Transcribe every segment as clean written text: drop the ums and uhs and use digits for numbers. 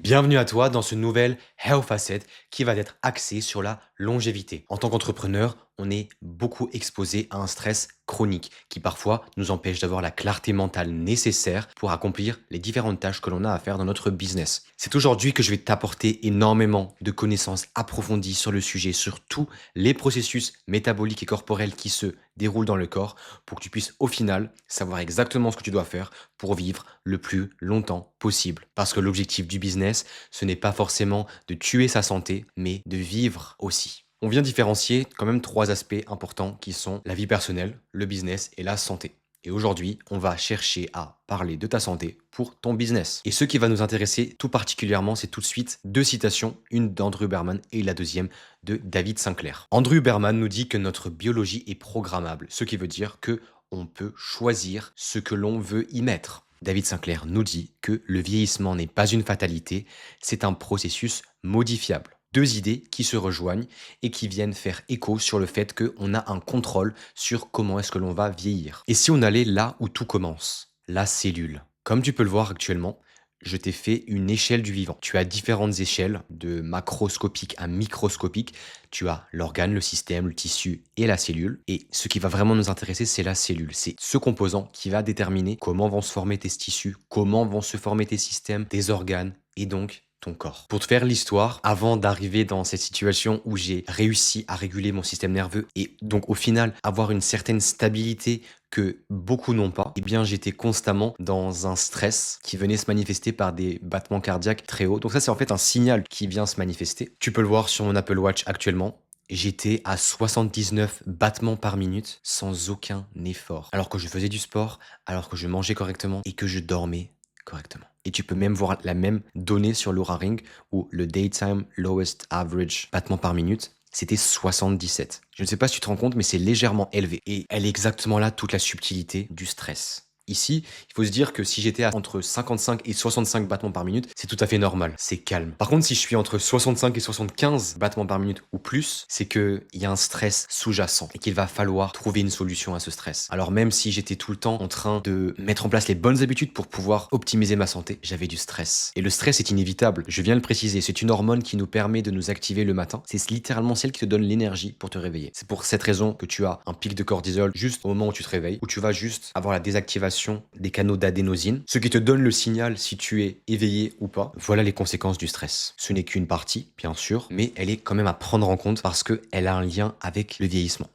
Bienvenue à toi dans ce nouvel Health Facet qui va être axé sur la longévité. En tant qu'entrepreneur, on est beaucoup exposé à un stress chronique qui parfois nous empêche d'avoir la clarté mentale nécessaire pour accomplir les différentes tâches que l'on a à faire dans notre business. C'est aujourd'hui que je vais t'apporter énormément de connaissances approfondies sur le sujet, sur tous les processus métaboliques et corporels qui se déroulent dans le corps pour que tu puisses au final savoir exactement ce que tu dois faire pour vivre le plus longtemps possible. Parce que l'objectif du business, ce n'est pas forcément de tuer sa santé, mais de vivre aussi. On vient différencier quand même trois aspects importants qui sont la vie personnelle, le business et la santé. Et aujourd'hui, on va chercher à parler de ta santé pour ton business. Et ce qui va nous intéresser tout particulièrement, c'est tout de suite deux citations, une d'Andrew Huberman et la deuxième de David Sinclair. Andrew Huberman nous dit que notre biologie est programmable, ce qui veut dire que on peut choisir ce que l'on veut y mettre. David Sinclair nous dit que le vieillissement n'est pas une fatalité, c'est un processus modifiable. Deux idées qui se rejoignent et qui viennent faire écho sur le fait qu'on a un contrôle sur comment est-ce que l'on va vieillir. Et si on allait là où tout commence, la cellule. Comme tu peux le voir actuellement, je t'ai fait une échelle du vivant. Tu as différentes échelles, de macroscopique à microscopique. Tu as l'organe, le système, le tissu et la cellule. Et ce qui va vraiment nous intéresser, c'est la cellule. C'est ce composant qui va déterminer comment vont se former tes tissus, comment vont se former tes systèmes, tes organes et donc ton corps. Pour te faire l'histoire, avant d'arriver dans cette situation où j'ai réussi à réguler mon système nerveux et donc au final avoir une certaine stabilité que beaucoup n'ont pas, eh bien j'étais constamment dans un stress qui venait se manifester par des battements cardiaques très hauts. Donc ça c'est en fait un signal qui vient se manifester. Tu peux le voir sur mon Apple Watch actuellement. J'étais à 79 battements par minute sans aucun effort. Alors que je faisais du sport, alors que je mangeais correctement et que je dormais correctement. Et tu peux même voir la même donnée sur l'Oura Ring où le Daytime Lowest Average battement par minute, c'était 77. Je ne sais pas si tu te rends compte, mais c'est légèrement élevé. Et elle est exactement là toute la subtilité du stress. Ici, il faut se dire que si j'étais entre 55 et 65 battements par minute, c'est tout à fait normal, c'est calme. Par contre, si je suis entre 65 et 75 battements par minute ou plus, c'est qu'il y a un stress sous-jacent et qu'il va falloir trouver une solution à ce stress. Alors même si j'étais tout le temps en train de mettre en place les bonnes habitudes pour pouvoir optimiser ma santé, j'avais du stress. Et le stress est inévitable, je viens de le préciser, c'est une hormone qui nous permet de nous activer le matin. C'est littéralement celle qui te donne l'énergie pour te réveiller. C'est pour cette raison que tu as un pic de cortisol juste au moment où tu te réveilles, où tu vas juste avoir la désactivation des canaux d'adénosine, ce qui te donne le signal si tu es éveillé ou pas. Voilà les conséquences du stress. Ce n'est qu'une partie, bien sûr, mais elle est quand même à prendre en compte parce qu'elle a un lien avec le vieillissement.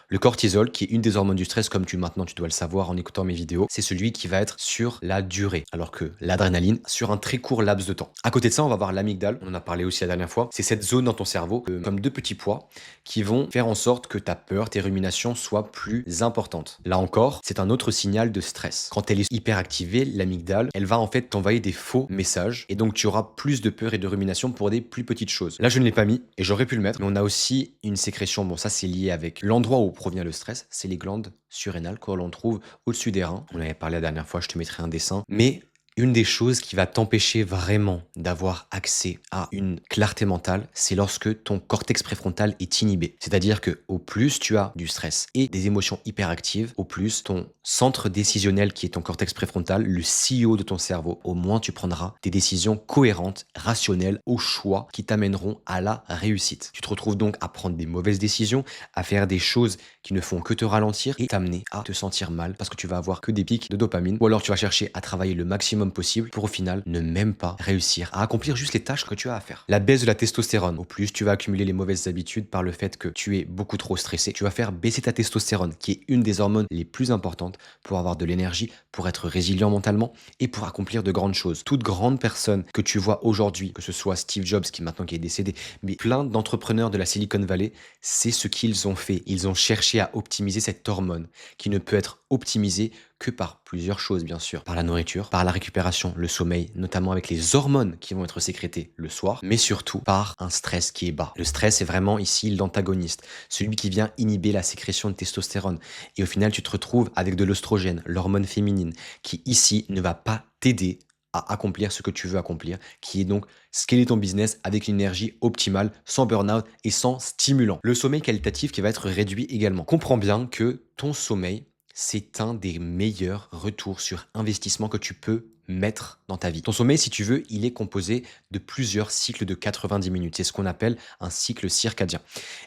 Le cortisol, qui est une des hormones du stress, comme maintenant tu dois le savoir en écoutant mes vidéos, c'est celui qui va être sur la durée, alors que l'adrénaline sur un très court laps de temps. À côté de ça, on va voir l'amygdale, on en a parlé aussi la dernière fois, c'est cette zone dans ton cerveau, comme deux petits pois, qui vont faire en sorte que ta peur, tes ruminations soient plus importantes. Là encore, c'est un autre signal de stress. Quand elle est hyper activée, l'amygdale, elle va en fait t'envoyer des faux messages, et donc tu auras plus de peur et de rumination pour des plus petites choses. Là, je ne l'ai pas mis, et j'aurais pu le mettre, mais on a aussi une sécrétion, bon ça c'est lié avec l'endroit où provient le stress, c'est les glandes surrénales que l'on trouve au-dessus des reins. On avait parlé la dernière fois, je te mettrai un dessin. Mais une des choses qui va t'empêcher vraiment d'avoir accès à une clarté mentale, c'est lorsque ton cortex préfrontal est inhibé. C'est-à-dire que au plus tu as du stress et des émotions hyperactives, au plus ton centre décisionnel qui est ton cortex préfrontal, le CEO de ton cerveau, au moins tu prendras des décisions cohérentes, rationnelles, au choix qui t'amèneront à la réussite. Tu te retrouves donc à prendre des mauvaises décisions, à faire des choses qui ne font que te ralentir et t'amener à te sentir mal parce que tu vas avoir que des pics de dopamine ou alors tu vas chercher à travailler le maximum possible pour au final ne même pas réussir à accomplir juste les tâches que tu as à faire. La baisse de la testostérone, au plus tu vas accumuler les mauvaises habitudes par le fait que tu es beaucoup trop stressé, tu vas faire baisser ta testostérone qui est une des hormones les plus importantes pour avoir de l'énergie, pour être résilient mentalement et pour accomplir de grandes choses. Toute grande personne que tu vois aujourd'hui, que ce soit Steve Jobs qui est décédé, mais plein d'entrepreneurs de la Silicon Valley, c'est ce qu'ils ont fait. Ils ont cherché à optimiser cette hormone qui ne peut être optimisée que par plusieurs choses, bien sûr. Par la nourriture, par la récupération, le sommeil, notamment avec les hormones qui vont être sécrétées le soir, mais surtout par un stress qui est bas. Le stress est vraiment ici l'antagoniste, celui qui vient inhiber la sécrétion de testostérone. Et au final, tu te retrouves avec de l'oestrogène, l'hormone féminine, qui ici ne va pas t'aider à accomplir ce que tu veux accomplir, qui est donc scaler ton business avec une énergie optimale, sans burn-out et sans stimulant. Le sommeil qualitatif qui va être réduit également. Comprends bien que ton sommeil, c'est un des meilleurs retours sur investissement que tu peux mettre dans ta vie. Ton sommeil, si tu veux, il est composé de plusieurs cycles de 90 minutes. C'est ce qu'on appelle un cycle circadien.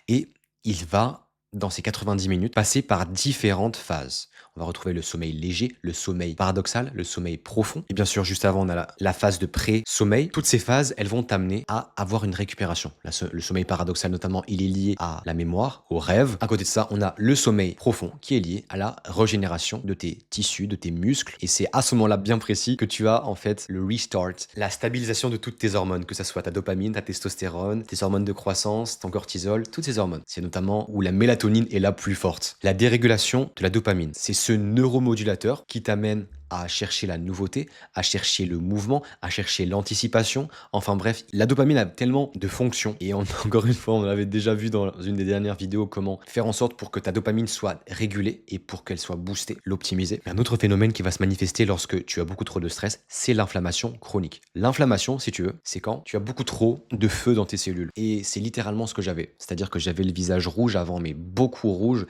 Et il va, dans ces 90 minutes, passer par différentes phases. On va retrouver le sommeil léger, le sommeil paradoxal, le sommeil profond. Et bien sûr, juste avant, on a la phase de pré-sommeil. Toutes ces phases, elles vont t'amener à avoir une récupération. Le sommeil paradoxal, notamment, il est lié à la mémoire, au rêve. À côté de ça, on a le sommeil profond qui est lié à la régénération de tes tissus, de tes muscles. Et c'est à ce moment-là bien précis que tu as en fait le restart, la stabilisation de toutes tes hormones, que ce soit ta dopamine, ta testostérone, tes hormones de croissance, ton cortisol, toutes ces hormones. C'est notamment où la mélatonine est la plus forte. La dérégulation de la dopamine, c'est ce neuromodulateur qui t'amène à chercher la nouveauté, à chercher le mouvement, à chercher l'anticipation. Enfin bref, la dopamine a tellement de fonctions. Et encore une fois, on l'avait déjà vu dans une des dernières vidéos, comment faire en sorte pour que ta dopamine soit régulée et pour qu'elle soit boostée, l'optimiser. Un autre phénomène qui va se manifester lorsque tu as beaucoup trop de stress, c'est l'inflammation chronique. L'inflammation, si tu veux, c'est quand tu as beaucoup trop de feu dans tes cellules. Et c'est littéralement ce que j'avais. C'est-à-dire que j'avais le visage rouge avant, mais beaucoup rouge,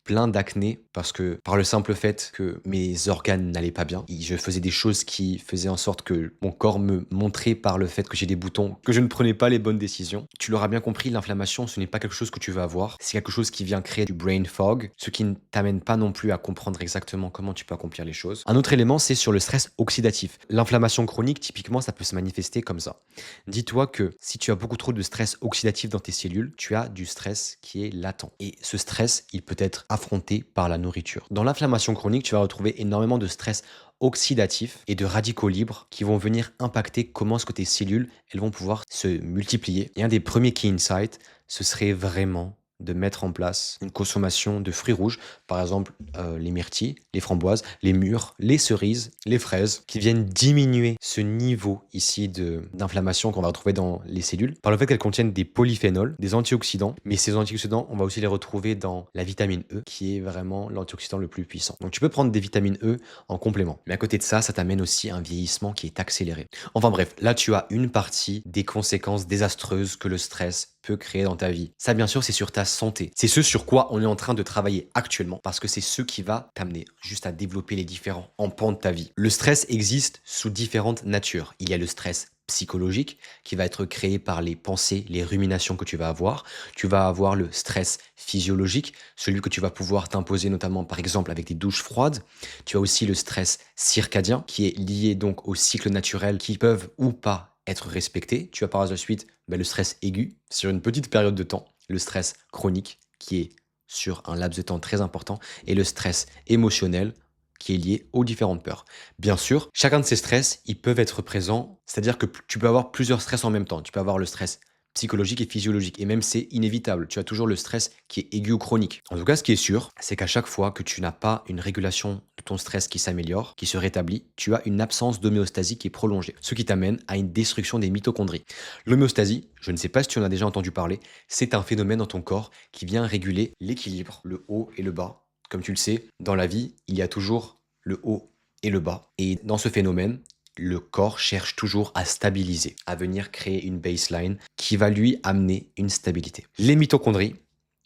plein d'acné parce que par le simple fait que mes organes n'allaient pas bien, je faisais des choses qui faisaient en sorte que mon corps me montrait par le fait que j'ai des boutons, que je ne prenais pas les bonnes décisions. Tu l'auras bien compris, l'inflammation, ce n'est pas quelque chose que tu veux avoir, c'est quelque chose qui vient créer du brain fog, ce qui ne t'amène pas non plus à comprendre exactement comment tu peux accomplir les choses. Un autre élément, c'est sur le stress oxydatif. L'inflammation chronique, typiquement, ça peut se manifester comme ça. Dis-toi que si tu as beaucoup trop de stress oxydatif dans tes cellules, tu as du stress qui est latent. Et ce stress, il peut être affronté par la nourriture. Dans l'inflammation chronique, tu vas retrouver énormément de stress oxydatif et de radicaux libres qui vont venir impacter comment est-ce que tes cellules elles vont pouvoir se multiplier. Et un des premiers key insights, ce serait vraiment de mettre en place une consommation de fruits rouges, par exemple les myrtilles, les framboises, les mûres, les cerises, les fraises, qui viennent diminuer ce niveau ici d'inflammation qu'on va retrouver dans les cellules, par le fait qu'elles contiennent des polyphénols, des antioxydants, mais ces antioxydants, on va aussi les retrouver dans la vitamine E, qui est vraiment l'antioxydant le plus puissant. Donc tu peux prendre des vitamines E en complément, mais à côté de ça, ça t'amène aussi un vieillissement qui est accéléré. Enfin bref, là tu as une partie des conséquences désastreuses que le stress peut créer dans ta vie. Ça, bien sûr, c'est sur ta santé. C'est ce sur quoi on est en train de travailler actuellement parce que c'est ce qui va t'amener juste à développer les différents pans de ta vie. Le stress existe sous différentes natures. Il y a le stress psychologique qui va être créé par les pensées, les ruminations que tu vas avoir. Tu vas avoir le stress physiologique, celui que tu vas pouvoir t'imposer notamment par exemple avec des douches froides. Tu as aussi le stress circadien qui est lié donc aux cycles naturels qui peuvent ou pas être respecté. Tu as par la suite le stress aigu sur une petite période de temps, le stress chronique qui est sur un laps de temps très important et le stress émotionnel qui est lié aux différentes peurs. Bien sûr, chacun de ces stress, ils peuvent être présents, c'est-à-dire que tu peux avoir plusieurs stress en même temps. Tu peux avoir le stress psychologique et physiologique. Et même c'est inévitable. Tu as toujours le stress qui est aigu ou chronique. En tout cas, ce qui est sûr, c'est qu'à chaque fois que tu n'as pas une régulation de ton stress qui s'améliore, qui se rétablit, tu as une absence d'homéostasie qui est prolongée. Ce qui t'amène à une destruction des mitochondries. L'homéostasie, je ne sais pas si tu en as déjà entendu parler, c'est un phénomène dans ton corps qui vient réguler l'équilibre, le haut et le bas. Comme tu le sais, dans la vie, il y a toujours le haut et le bas. Et dans ce phénomène, le corps cherche toujours à stabiliser, à venir créer une baseline qui va lui amener une stabilité. Les mitochondries,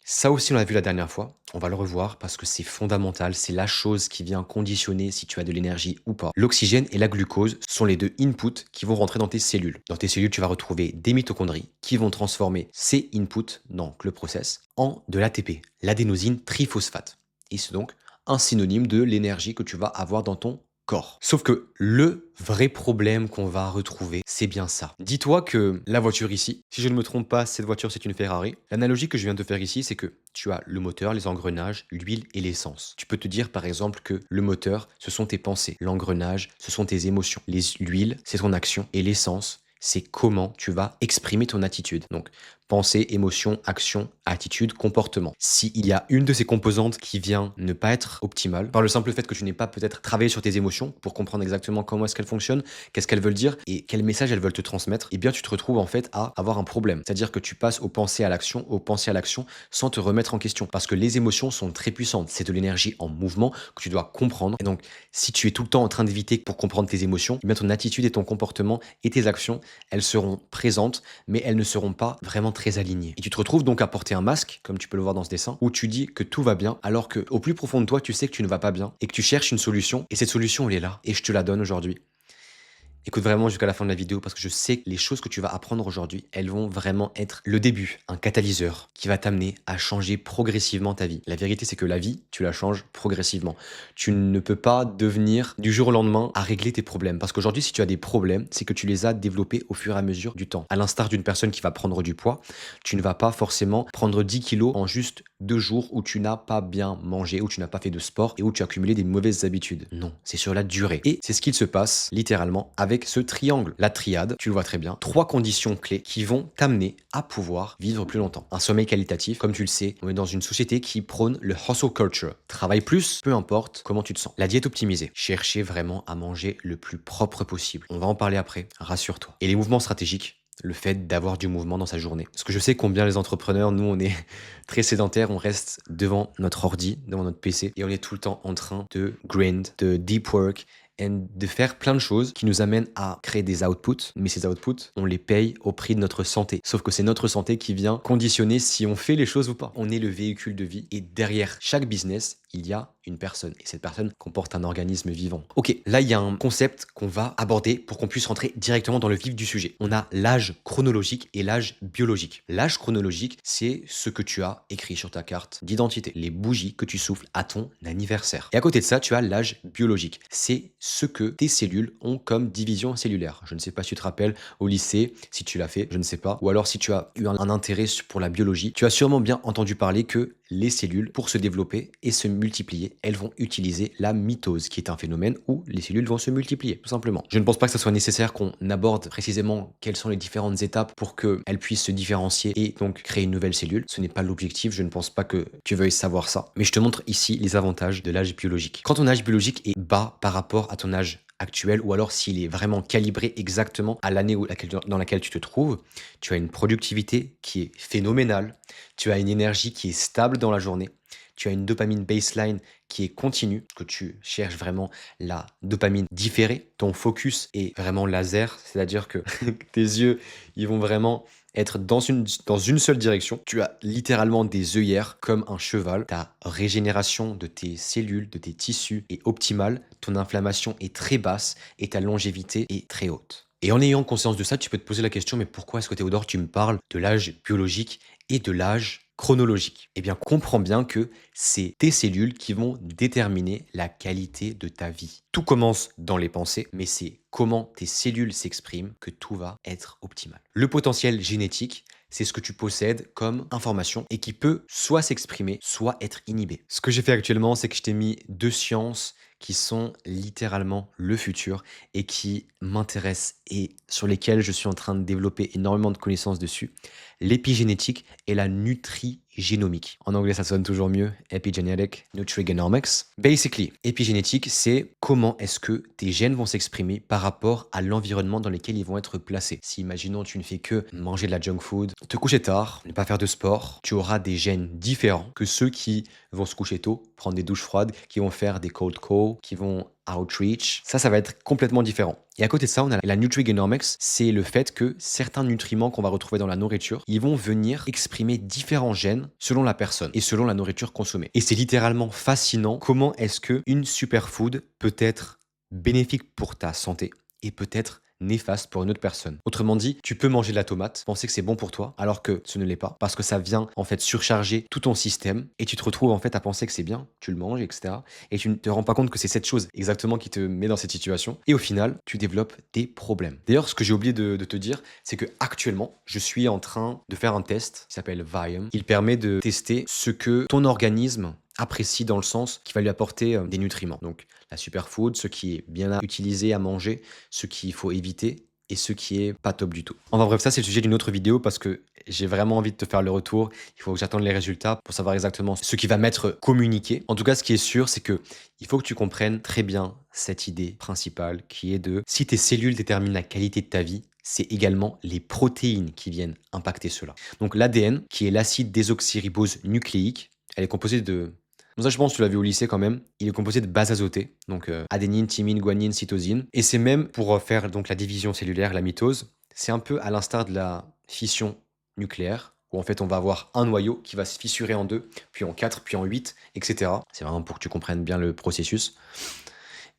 ça aussi on l'a vu la dernière fois, on va le revoir parce que c'est fondamental, c'est la chose qui vient conditionner si tu as de l'énergie ou pas. L'oxygène et la glucose sont les deux inputs qui vont rentrer dans tes cellules. Dans tes cellules, tu vas retrouver des mitochondries qui vont transformer ces inputs, donc le process, en de l'ATP, l'adénosine triphosphate. Et c'est donc un synonyme de l'énergie que tu vas avoir dans ton corps. Sauf que le vrai problème qu'on va retrouver, c'est bien ça. Dis-toi que la voiture ici, si je ne me trompe pas, cette voiture c'est une Ferrari. L'analogie que je viens de faire ici, c'est que tu as le moteur, les engrenages, l'huile et l'essence. Tu peux te dire par exemple que le moteur, ce sont tes pensées. L'engrenage, ce sont tes émotions. L'huile, c'est ton action. Et l'essence, c'est comment tu vas exprimer ton attitude. Donc, pensée, émotion, action, attitude, comportement. S'il y a une de ces composantes qui vient ne pas être optimale, par le simple fait que tu n'aies pas peut-être travaillé sur tes émotions pour comprendre exactement comment est-ce qu'elles fonctionnent, qu'est-ce qu'elles veulent dire et quel message elles veulent te transmettre, eh bien tu te retrouves en fait à avoir un problème. C'est-à-dire que tu passes aux pensées à l'action, sans te remettre en question. Parce que les émotions sont très puissantes. C'est de l'énergie en mouvement que tu dois comprendre. Et donc, si tu es tout le temps en train d'éviter pour comprendre tes émotions, eh bien ton attitude et ton comportement et tes actions, elles seront présentes, mais elles ne seront pas vraiment très alignés. Et tu te retrouves donc à porter un masque, comme tu peux le voir dans ce dessin, où tu dis que tout va bien, alors que au plus profond de toi, tu sais que tu ne vas pas bien et que tu cherches une solution. Et cette solution, elle est là. Et je te la donne aujourd'hui. Écoute vraiment jusqu'à la fin de la vidéo parce que je sais que les choses que tu vas apprendre aujourd'hui, elles vont vraiment être le début, un catalyseur qui va t'amener à changer progressivement ta vie. La vérité, c'est que la vie, tu la changes progressivement. Tu ne peux pas devenir du jour au lendemain à régler tes problèmes. Parce qu'aujourd'hui, si tu as des problèmes, c'est que tu les as développés au fur et à mesure du temps. À l'instar d'une personne qui va prendre du poids, tu ne vas pas forcément prendre 10 kilos en juste 2 jours où tu n'as pas bien mangé, où tu n'as pas fait de sport et où tu as accumulé des mauvaises habitudes. Non, c'est sur la durée. Et c'est ce qu'il se passe littéralement avec ce triangle. La triade, tu le vois très bien, 3 conditions clés qui vont t'amener à pouvoir vivre plus longtemps. Un sommeil qualitatif, comme tu le sais, on est dans une société qui prône le hustle culture. Travaille plus, peu importe comment tu te sens. La diète optimisée, chercher vraiment à manger le plus propre possible. On va en parler après, rassure-toi. Et les mouvements stratégiques, le fait d'avoir du mouvement dans sa journée. Parce que je sais combien les entrepreneurs, nous, on est très sédentaires, on reste devant notre ordi, devant notre PC, et on est tout le temps en train de grind, de deep work, et de faire plein de choses qui nous amènent à créer des outputs, mais ces outputs, on les paye au prix de notre santé. Sauf que c'est notre santé qui vient conditionner si on fait les choses ou pas. On est le véhicule de vie, et derrière chaque business, il y a une personne, et cette personne comporte un organisme vivant. Ok, là il y a un concept qu'on va aborder pour qu'on puisse rentrer directement dans le vif du sujet. On a l'âge chronologique et l'âge biologique. L'âge chronologique, c'est ce que tu as écrit sur ta carte d'identité, les bougies que tu souffles à ton anniversaire. Et à côté de ça, tu as l'âge biologique. C'est ce que tes cellules ont comme division cellulaire. Je ne sais pas si tu te rappelles au lycée, si tu l'as fait, je ne sais pas. Ou alors si tu as eu un intérêt pour la biologie, tu as sûrement bien entendu parler que les cellules, pour se développer et se multiplier, elles vont utiliser la mitose, qui est un phénomène où les cellules vont se multiplier, tout simplement. Je ne pense pas que ce soit nécessaire qu'on aborde précisément quelles sont les différentes étapes pour qu'elles puissent se différencier et donc créer une nouvelle cellule. Ce n'est pas l'objectif, je ne pense pas que tu veuilles savoir ça. Mais je te montre ici les avantages de l'âge biologique. Quand ton âge biologique est bas par rapport à ton âge actuel, ou alors s'il est vraiment calibré exactement à l'année dans laquelle tu te trouves, tu as une productivité qui est phénoménale, tu as une énergie qui est stable dans la journée, tu as une dopamine baseline qui est continue, que tu cherches vraiment la dopamine différée, ton focus est vraiment laser, c'est-à-dire que tes yeux, ils vont vraiment être dans une seule direction. Tu as littéralement des œillères comme un cheval. Ta régénération de tes cellules, de tes tissus est optimale. Ton inflammation est très basse et ta longévité est très haute. Et en ayant conscience de ça, tu peux te poser la question, mais pourquoi est-ce que Théodore, tu me parles de l'âge biologique et de l'âge chronologique? Eh bien, comprends bien que c'est tes cellules qui vont déterminer la qualité de ta vie. Tout commence dans les pensées, mais c'est comment tes cellules s'expriment que tout va être optimal. Le potentiel génétique, c'est ce que tu possèdes comme information et qui peut soit s'exprimer, soit être inhibé. Ce que j'ai fait actuellement, c'est que je t'ai mis 2 sciences qui sont littéralement le futur et qui m'intéressent et sur lesquelles je suis en train de développer énormément de connaissances dessus. L'épigénétique et la nutrigénomique. En anglais, ça sonne toujours mieux. Epigenetic, nutrigenomics. Basically, épigénétique, c'est comment est-ce que tes gènes vont s'exprimer par rapport à l'environnement dans lequel ils vont être placés. Si, imaginons, tu ne fais que manger de la junk food, te coucher tard, ne pas faire de sport, tu auras des gènes différents que ceux qui vont se coucher tôt, prendre des douches froides, qui vont faire des cold calls, qui vont outreach. Ça va être complètement différent. Et à côté de ça, on a la nutrigenomics, c'est le fait que certains nutriments qu'on va retrouver dans la nourriture, ils vont venir exprimer différents gènes selon la personne et selon la nourriture consommée. Et c'est littéralement fascinant comment est-ce que une superfood peut être bénéfique pour ta santé et peut être néfaste pour une autre personne. Autrement dit, tu peux manger de la tomate, penser que c'est bon pour toi, alors que ce ne l'est pas, parce que ça vient en fait surcharger tout ton système, et tu te retrouves en fait à penser que c'est bien, tu le manges, etc. Et tu ne te rends pas compte que c'est cette chose exactement qui te met dans cette situation, et au final, tu développes des problèmes. D'ailleurs, ce que j'ai oublié de te dire, c'est que actuellement, je suis en train de faire un test qui s'appelle Viome. Il permet de tester ce que ton organisme apprécie dans le sens qu'il va lui apporter des nutriments. Donc la superfood, ce qui est bien à utiliser, à manger, ce qu'il faut éviter et ce qui est pas top du tout. Enfin bref, ça c'est le sujet d'une autre vidéo parce que j'ai vraiment envie de te faire le retour. Il faut que j'attende les résultats pour savoir exactement ce qui va m'être communiqué. En tout cas, ce qui est sûr, c'est que il faut que tu comprennes très bien cette idée principale qui est de si tes cellules déterminent la qualité de ta vie, c'est également les protéines qui viennent impacter cela. Donc l'ADN, qui est l'acide désoxyribose nucléique, elle est composée de... Donc ça, je pense que tu l'as vu au lycée quand même. Il est composé de bases azotées, donc adénine, thymine, guanine, cytosine. Et c'est même pour faire donc la division cellulaire, la mitose, c'est un peu à l'instar de la fission nucléaire, où en fait on va avoir un noyau qui va se fissurer en deux, puis en quatre, puis en huit, etc. C'est vraiment pour que tu comprennes bien le processus.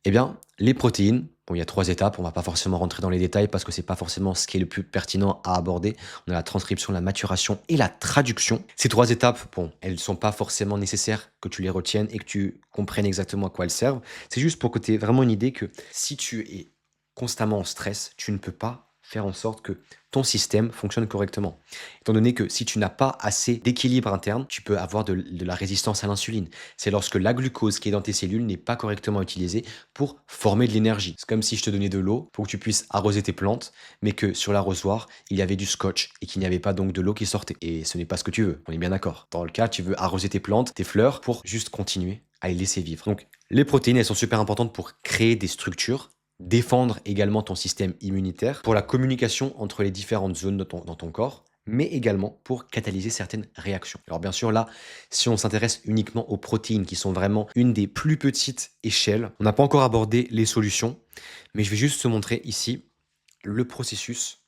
Eh bien, les protéines, bon, il y a 3 étapes, on va pas forcément rentrer dans les détails parce que c'est pas forcément ce qui est le plus pertinent à aborder. On a la transcription, la maturation et la traduction. Ces 3 étapes, bon, elles sont pas forcément nécessaires que tu les retiennes et que tu comprennes exactement à quoi elles servent. C'est juste pour que tu aies vraiment une idée que si tu es constamment en stress, tu ne peux pas faire en sorte que ton système fonctionne correctement. Étant donné que si tu n'as pas assez d'équilibre interne, tu peux avoir de la résistance à l'insuline. C'est lorsque la glucose qui est dans tes cellules n'est pas correctement utilisée pour former de l'énergie. C'est comme si je te donnais de l'eau pour que tu puisses arroser tes plantes, mais que sur l'arrosoir, il y avait du scotch et qu'il n'y avait pas donc de l'eau qui sortait. Et ce n'est pas ce que tu veux, on est bien d'accord. Dans le cas, tu veux arroser tes plantes, tes fleurs, pour juste continuer à les laisser vivre. Donc, les protéines, elles sont super importantes pour créer des structures, défendre également ton système immunitaire, pour la communication entre les différentes zones de dans ton corps, mais également pour catalyser certaines réactions. Alors bien sûr, là, si on s'intéresse uniquement aux protéines, qui sont vraiment une des plus petites échelles, on n'a pas encore abordé les solutions, mais je vais juste te montrer ici le processus.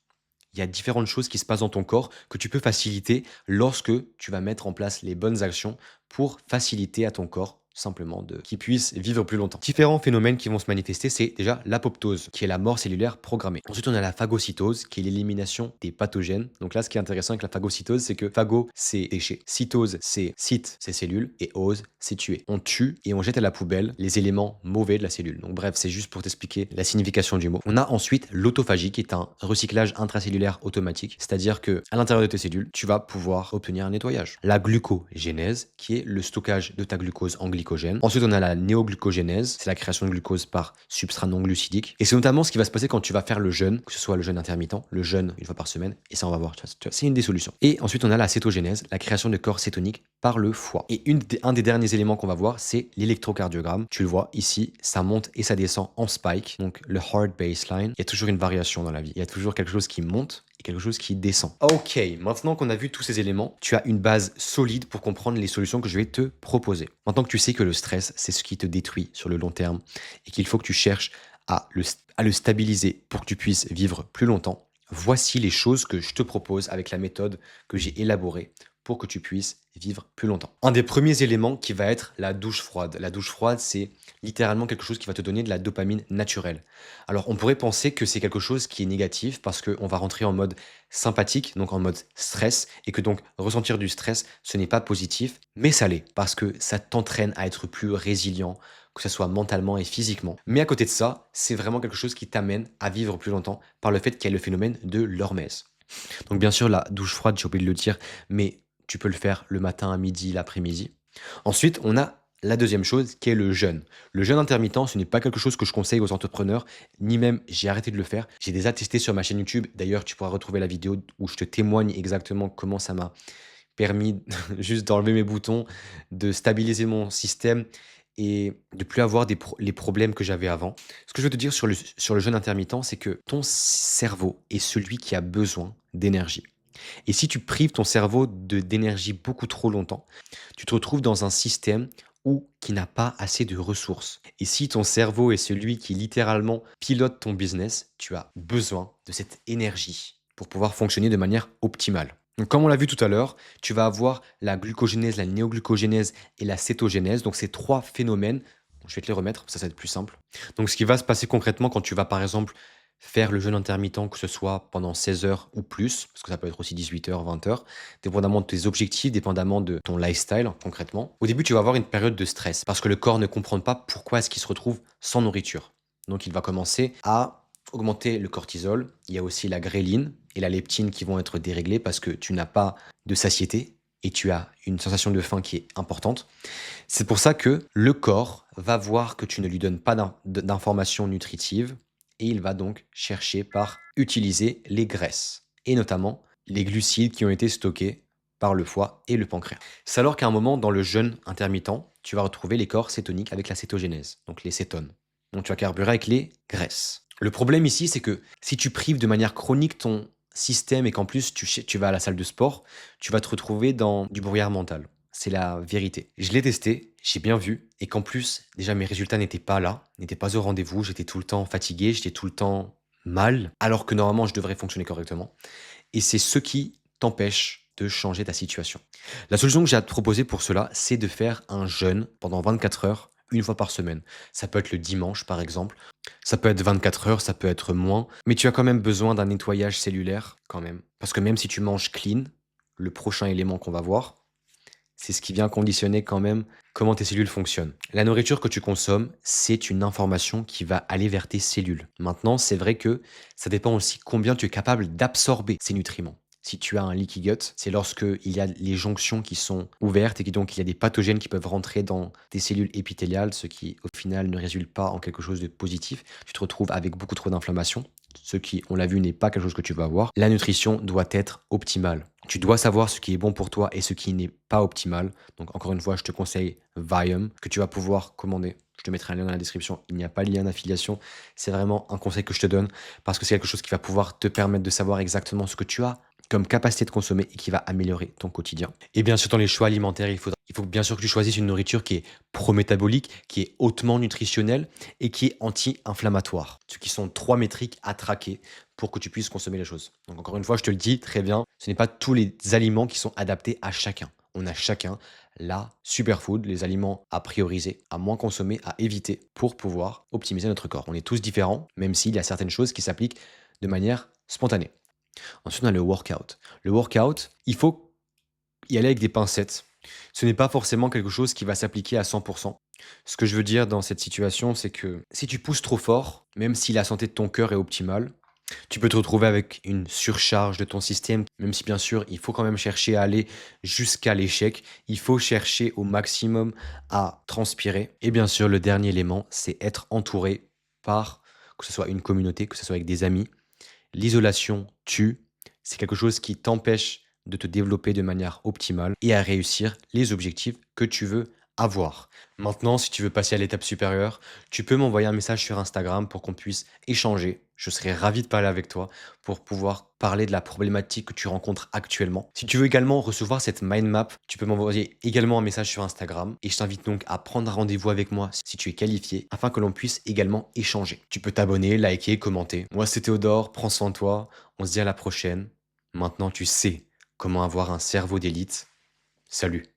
Il y a différentes choses qui se passent dans ton corps que tu peux faciliter lorsque tu vas mettre en place les bonnes actions pour faciliter à ton corps simplement qu'il puisse vivre plus longtemps. Différents phénomènes qui vont se manifester, c'est déjà l'apoptose, qui est la mort cellulaire programmée. Ensuite, on a la phagocytose, qui est l'élimination des pathogènes. Donc là, ce qui est intéressant avec la phagocytose, c'est que phago, c'est déchet. Cytose, c'est cyte, c'est cellule. Et ose, c'est tuer. On tue et on jette à la poubelle les éléments mauvais de la cellule. Donc bref, c'est juste pour t'expliquer la signification du mot. On a ensuite l'autophagie, qui est un recyclage intracellulaire automatique, c'est-à-dire que à l'intérieur de tes cellules, tu vas pouvoir obtenir un nettoyage. La glucogénèse, qui est le stockage de ta glucose en glycogène. Ensuite, on a la néoglucogénèse, c'est la création de glucose par substrat non glucidique. Et c'est notamment ce qui va se passer quand tu vas faire le jeûne, que ce soit le jeûne intermittent, le jeûne une fois par semaine, et ça on va voir, c'est une des solutions. Et ensuite, on a la cétogénèse, la création de corps cétoniques par le foie. Et un des derniers éléments qu'on va voir, c'est l'électrocardiogramme. Tu le vois ici, ça monte et ça descend en spike, donc le hard baseline. Il y a toujours une variation dans la vie, il y a toujours quelque chose qui monte et quelque chose qui descend. Ok, maintenant qu'on a vu tous ces éléments, tu as une base solide pour comprendre les solutions que je vais te proposer. Maintenant que tu sais que le stress, c'est ce qui te détruit sur le long terme et qu'il faut que tu cherches à le stabiliser pour que tu puisses vivre plus longtemps, voici les choses que je te propose avec la méthode que j'ai élaborée pour que tu puisses vivre plus longtemps. Un des premiers éléments qui va être la douche froide. La douche froide, c'est littéralement quelque chose qui va te donner de la dopamine naturelle. Alors, on pourrait penser que c'est quelque chose qui est négatif parce qu'on va rentrer en mode sympathique, donc en mode stress, et que donc ressentir du stress, ce n'est pas positif, mais ça l'est, parce que ça t'entraîne à être plus résilient, que ce soit mentalement et physiquement. Mais à côté de ça, c'est vraiment quelque chose qui t'amène à vivre plus longtemps par le fait qu'il y a le phénomène de l'hormèse. Donc bien sûr, la douche froide, j'ai oublié de le dire, mais tu peux le faire le matin, à midi, l'après-midi. Ensuite, on a la deuxième chose qui est le jeûne. Le jeûne intermittent, ce n'est pas quelque chose que je conseille aux entrepreneurs, ni même j'ai arrêté de le faire. J'ai déjà testé sur ma chaîne YouTube. D'ailleurs, tu pourras retrouver la vidéo où je te témoigne exactement comment ça m'a permis juste d'enlever mes boutons, de stabiliser mon système et de plus avoir les problèmes que j'avais avant. Ce que je veux te dire sur le jeûne intermittent, c'est que ton cerveau est celui qui a besoin d'énergie. Et si tu prives ton cerveau d'énergie beaucoup trop longtemps, tu te retrouves dans un système qui n'a pas assez de ressources. Et si ton cerveau est celui qui littéralement pilote ton business, tu as besoin de cette énergie pour pouvoir fonctionner de manière optimale. Donc, comme on l'a vu tout à l'heure, tu vas avoir la glucogénèse, la néoglucogénèse et la cétogénèse. Donc, ces trois phénomènes, je vais te les remettre, ça va être plus simple. Donc, ce qui va se passer concrètement quand tu vas, par exemple, faire le jeûne intermittent, que ce soit pendant 16 heures ou plus, parce que ça peut être aussi 18 heures, 20 heures, dépendamment de tes objectifs, dépendamment de ton lifestyle concrètement. Au début, tu vas avoir une période de stress parce que le corps ne comprend pas pourquoi est-ce qu'il se retrouve sans nourriture. Donc, il va commencer à augmenter le cortisol. Il y a aussi la gréline et la leptine qui vont être déréglées parce que tu n'as pas de satiété et tu as une sensation de faim qui est importante. C'est pour ça que le corps va voir que tu ne lui donnes pas d'informations nutritives et il va donc chercher par utiliser les graisses et notamment les glucides qui ont été stockés par le foie et le pancréas. C'est alors qu'à un moment dans le jeûne intermittent, tu vas retrouver les corps cétoniques avec la cétogénèse, donc les cétones. Donc tu vas carburer avec les graisses. Le problème ici, c'est que si tu prives de manière chronique ton système et qu'en plus tu vas à la salle de sport, tu vas te retrouver dans du brouillard mental. C'est la vérité. Je l'ai testé, j'ai bien vu, et qu'en plus, déjà mes résultats n'étaient pas là, n'étaient pas au rendez-vous, j'étais tout le temps fatigué, j'étais tout le temps mal, alors que normalement je devrais fonctionner correctement. Et c'est ce qui t'empêche de changer ta situation. La solution que j'ai à te proposer pour cela, c'est de faire un jeûne pendant 24 heures, une fois par semaine. Ça peut être le dimanche, par exemple. Ça peut être 24 heures, ça peut être moins. Mais tu as quand même besoin d'un nettoyage cellulaire, quand même. Parce que même si tu manges clean, le prochain élément qu'on va voir, c'est ce qui vient conditionner quand même comment tes cellules fonctionnent. La nourriture que tu consommes, c'est une information qui va aller vers tes cellules. Maintenant, c'est vrai que ça dépend aussi combien tu es capable d'absorber ces nutriments. Si tu as un leaky gut, c'est lorsque il y a les jonctions qui sont ouvertes et que donc il y a des pathogènes qui peuvent rentrer dans tes cellules épithéliales, ce qui au final ne résulte pas en quelque chose de positif. Tu te retrouves avec beaucoup trop d'inflammation, ce qui, on l'a vu, n'est pas quelque chose que tu vas avoir. La nutrition doit être optimale. Tu dois savoir ce qui est bon pour toi et ce qui n'est pas optimal. Donc encore une fois, je te conseille Viome, que tu vas pouvoir commander. Je te mettrai un lien dans la description. Il n'y a pas de lien d'affiliation. C'est vraiment un conseil que je te donne parce que c'est quelque chose qui va pouvoir te permettre de savoir exactement ce que tu as comme capacité de consommer et qui va améliorer ton quotidien. Et bien sûr, dans les choix alimentaires, il faut bien sûr que tu choisisses une nourriture qui est pro-métabolique, qui est hautement nutritionnelle et qui est anti-inflammatoire. Ce qui sont 3 métriques à traquer pour que tu puisses consommer les choses. Donc encore une fois, je te le dis très bien, ce n'est pas tous les aliments qui sont adaptés à chacun. On a chacun la superfood, les aliments à prioriser, à moins consommer, à éviter pour pouvoir optimiser notre corps. On est tous différents, même s'il y a certaines choses qui s'appliquent de manière spontanée. Ensuite, on a le workout. Le workout, il faut y aller avec des pincettes. Ce n'est pas forcément quelque chose qui va s'appliquer à 100%. Ce que je veux dire dans cette situation, c'est que si tu pousses trop fort, même si la santé de ton cœur est optimale, tu peux te retrouver avec une surcharge de ton système, même si bien sûr, il faut quand même chercher à aller jusqu'à l'échec. Il faut chercher au maximum à transpirer. Et bien sûr, le dernier élément, c'est être entouré par, que ce soit une communauté, que ce soit avec des amis. L'isolation tue, c'est quelque chose qui t'empêche de te développer de manière optimale et à réussir les objectifs que tu veux avoir. Maintenant, si tu veux passer à l'étape supérieure, tu peux m'envoyer un message sur Instagram pour qu'on puisse échanger. Je serais ravi de parler avec toi pour pouvoir parler de la problématique que tu rencontres actuellement. Si tu veux également recevoir cette mind map, tu peux m'envoyer également un message sur Instagram et je t'invite donc à prendre un rendez-vous avec moi si tu es qualifié afin que l'on puisse également échanger. Tu peux t'abonner, liker, commenter. Moi, c'est Théodore, prends soin de toi. On se dit à la prochaine. Maintenant, tu sais comment avoir un cerveau d'élite. Salut.